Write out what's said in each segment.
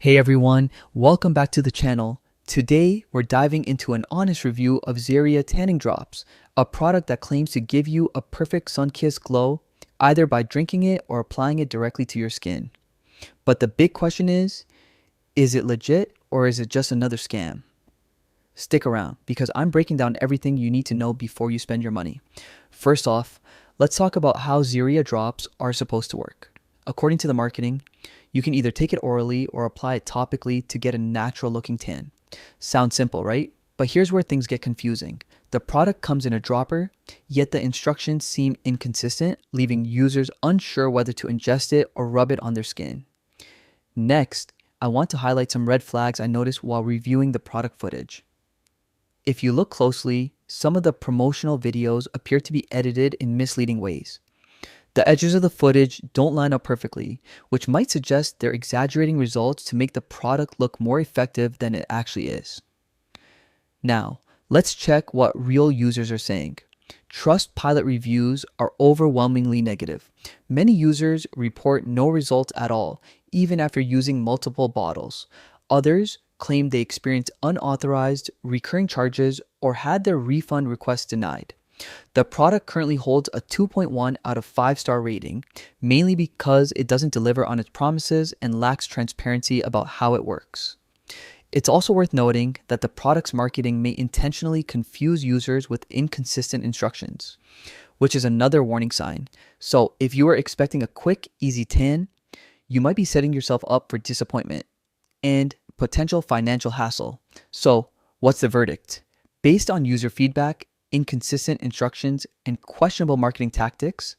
Hey everyone, welcome back to the channel. Today, we're diving into an honest review of Zeria Tanning Drops, a product that claims to give you a perfect sun-kissed glow, either by drinking it or applying it directly to your skin. But the big question is it legit or is it just another scam? Stick around, because I'm breaking down everything you need to know before you spend your money. First off, let's talk about how Zeria Drops are supposed to work. According to the marketing, you can either take it orally or apply it topically to get a natural looking tan. Sounds simple, right? But here's where things get confusing. The product comes in a dropper, yet the instructions seem inconsistent, leaving users unsure whether to ingest it or rub it on their skin. Next, I want to highlight some red flags I noticed while reviewing the product footage. If you look closely, some of the promotional videos appear to be edited in misleading ways. The edges of the footage don't line up perfectly, which might suggest they're exaggerating results to make the product look more effective than it actually is. Now, let's check what real users are saying. Trustpilot reviews are overwhelmingly negative. Many users report no results at all, even after using multiple bottles. Others claim they experienced unauthorized, recurring charges, or had their refund requests denied. The product currently holds a 2.1 out of 5-star rating, mainly because it doesn't deliver on its promises and lacks transparency about how it works. It's also worth noting that the product's marketing may intentionally confuse users with inconsistent instructions, which is another warning sign. So if you are expecting a quick, easy tan, you might be setting yourself up for disappointment and potential financial hassle. So what's the verdict? Based on user feedback, inconsistent instructions, and questionable marketing tactics,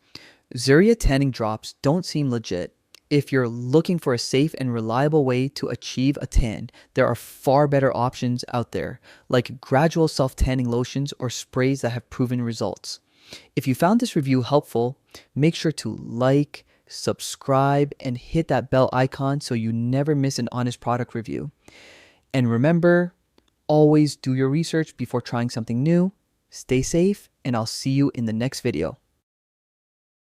Zeria Tanning Drops don't seem legit. If you're looking for a safe and reliable way to achieve a tan, there are far better options out there, like gradual self-tanning lotions or sprays that have proven results. If you found this review helpful, make sure to like, subscribe, and hit that bell icon so you never miss an honest product review. And remember, always do your research before trying something new. Stay safe, and I'll see you in the next video.